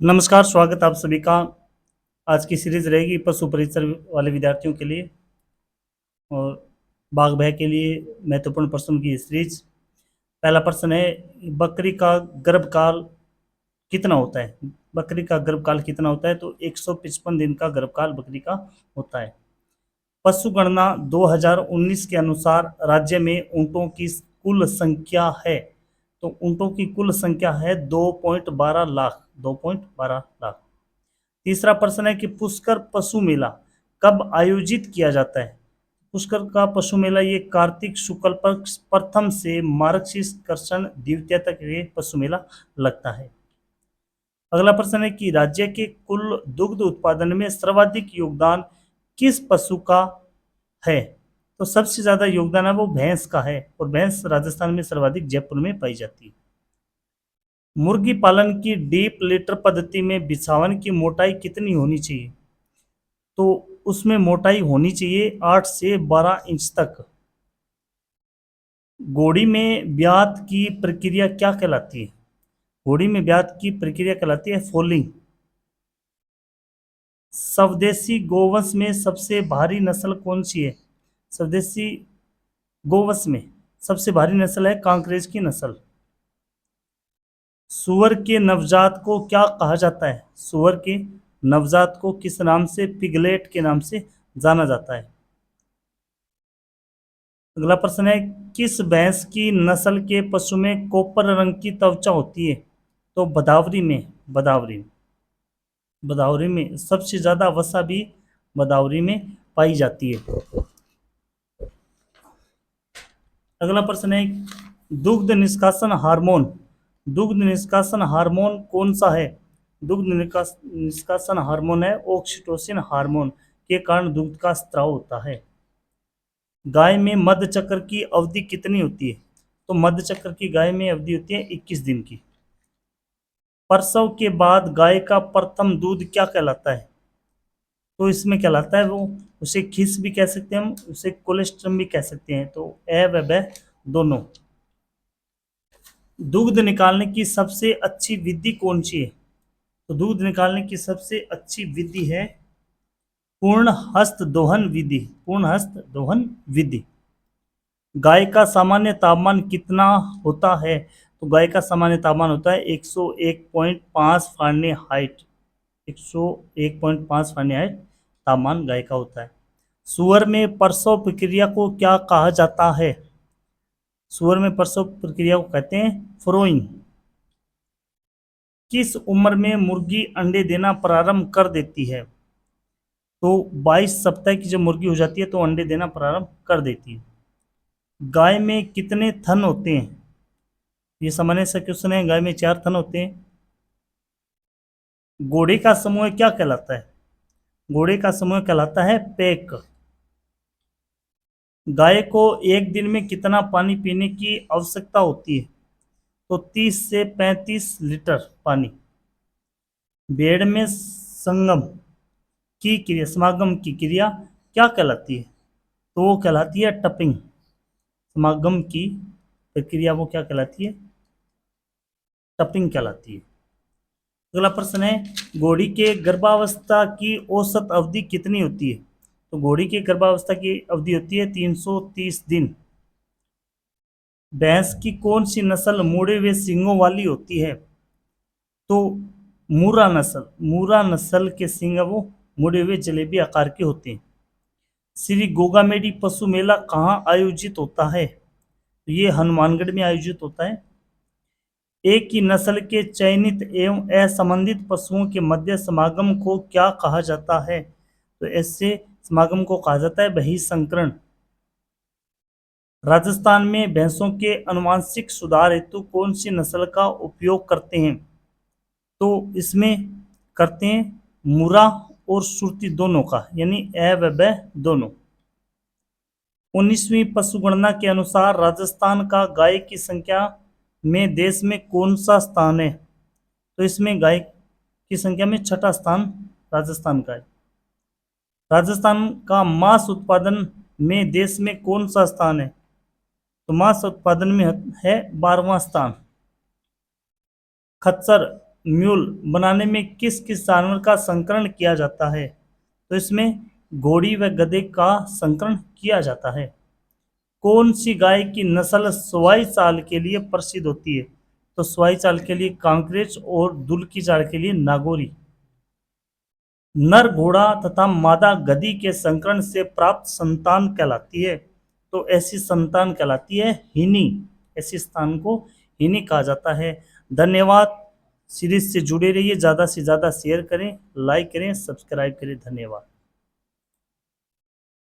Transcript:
नमस्कार, स्वागत आप सभी का। आज की सीरीज रहेगी पशु परिसर वाले विद्यार्थियों के लिए और बाघ भय के लिए महत्वपूर्ण प्रश्नों की सीरीज। पहला प्रश्न है, बकरी का गर्भकाल कितना होता है? बकरी का गर्भकाल कितना होता है? तो 155 दिन का गर्भकाल बकरी का होता है। पशु गणना 2019 के अनुसार राज्य में ऊंटों की कुल संख्या है। तो ऊंटों की कुल संख्या है 2.12 लाख। 2.12 लाख। तीसरा प्रश्न है कि पुष्कर पशु मेला कब आयोजित किया जाता है? पुष्कर का पशु मेला ये कार्तिक शुक्ल पक्ष प्रथम से मार्गशीर्ष कृष्ण द्वितीया तक ये पशु मेला लगता है। अगला प्रश्न है कि राज्य के कुल दुग्ध उत्पादन में सर्वाधिक योगदान किस पशु का है? तो सबसे ज्यादा योगदान है वो भैंस का है और भैंस राजस्थान में सर्वाधिक जयपुर में पाई जाती है। मुर्गी पालन की डीप लिटर पद्धति में बिछावन की मोटाई कितनी होनी चाहिए? तो उसमें मोटाई होनी चाहिए 8 से 12 इंच तक। घोड़ी में ब्यात की प्रक्रिया क्या कहलाती है? घोड़ी में ब्यात की प्रक्रिया कहलाती है फोलिंग। स्वदेशी गोवंश में सबसे भारी नस्ल कौन सी है? स्वदेशी गोवंश में सबसे भारी नस्ल है कांकरेज की नस्ल। सुअर के नवजात को क्या कहा जाता है? सुअर के नवजात को किस नाम से, पिगलेट के नाम से जाना जाता है। अगला प्रश्न है, किस भैंस की नस्ल के पशु में कॉपर रंग की त्वचा होती है? तो बदावरी में। बदावरी में सबसे ज्यादा वसा भी बदावरी में पाई जाती है। अगला प्रश्न है, दुग्ध निष्कासन हार्मोन दुग्ध निष्कासन हार्मोन कौन सा है? दुग्ध निष्कासन हार्मोन है ऑक्सीटोसिन हार्मोन के कारण दुग्ध का स्त्राव होता है। गाय में मध्य चक्र की अवधि कितनी होती है? तो मध्य चक्र की गाय में अवधि होती है 21 दिन की। प्रसव के बाद गाय का प्रथम दूध क्या कहलाता है? तो इसमें कहलाता है वो, उसे खीस भी कह सकते हैं हम, उसे कोलेस्ट्रम भी कह सकते हैं। तो ए व ब दोनों। दूध निकालने की सबसे अच्छी विधि कौन सी है? तो दूध निकालने की सबसे अच्छी विधि है पूर्ण हस्त दोहन विधि। पूर्ण हस्त दोहन विधि। गाय का सामान्य तापमान कितना होता है? तो गाय का सामान्य तापमान होता है 101.5 फ़ारेनहाइट। 101.5 फ़ारेनहाइट तापमान गाय का होता है। सुअर में प्रसव प्रक्रिया को क्या कहा जाता है? सुअर में प्रसव प्रक्रिया को कहते हैं फ्रोइंग। किस उम्र में मुर्गी अंडे देना प्रारंभ कर देती है? तो 22 सप्ताह की जब मुर्गी हो जाती है तो अंडे देना प्रारंभ कर देती है। गाय में कितने थन होते हैं? ये सामान्य सा क्वेश्चन है। गाय में 4 थन होते हैं। घोड़े का समूह क्या कहलाता है? घोड़े का समूह कहलाता है पैक। गाय को एक दिन में कितना पानी पीने की आवश्यकता होती है? तो 30 से 35 लीटर पानी। भेड़ में समागम की क्रिया क्या कहलाती है? तो वो कहलाती है टपिंग। समागम की प्रक्रिया वो क्या कहलाती है? टपिंग कहलाती है। अगला प्रश्न है, घोड़ी के गर्भावस्था की औसत अवधि कितनी होती है? तो घोड़ी की गर्भावस्था की अवधि होती है 330 दिन। भैंस की कौन सी नस्ल मुड़े हुए सींगों वाली होती है? तो मूरा नस्ल के सींग वो मुड़े हुए जलेबी आकार के होते हैं। श्री गोगामेडी पशु मेला कहाँ आयोजित होता है? तो ये हनुमानगढ़ में आयोजित होता है। एक ही नस्ल के चयनित एवं असंबंधित पशुओं के मध्य समागम को क्या कहा जाता है? तो ऐसे समागम को कहा जाता है बहिःसंकरण। राजस्थान में भैंसों के आनुवंशिक सुधार हेतु कौन सी नस्ल का उपयोग करते हैं? तो इसमें करते हैं मुरा और सुरती दोनों का, यानी ए व ब दोनों। 19वीं पशुगणना के अनुसार राजस्थान का गाय की संख्या में देश में कौन सा स्थान है? तो इसमें गाय की संख्या में छठा स्थान राजस्थान का है। राजस्थान का मांस उत्पादन में देश में कौन सा स्थान है? तो मांस उत्पादन में है 12वां स्थान। खच्चर म्यूल बनाने में किस किस जानवर का संकरण किया जाता है? तो इसमें घोड़ी व गधे का संकरण किया जाता है। कौन सी गाय की नस्ल स्वाई चाल के लिए प्रसिद्ध होती है? तो स्वाई चाल के लिए कांकरेज और दुल की चाल के लिए नागौरी। नर घोड़ा तथा मादा गधी के संकरण से प्राप्त संतान कहलाती है? तो ऐसी संतान कहलाती है हिनी। ऐसी स्थान को हिनी कहा जाता है। धन्यवाद। सीरीज से जुड़े रहिए, ज़्यादा से ज़्यादा शेयर करें, लाइक करें, सब्सक्राइब करें। धन्यवाद।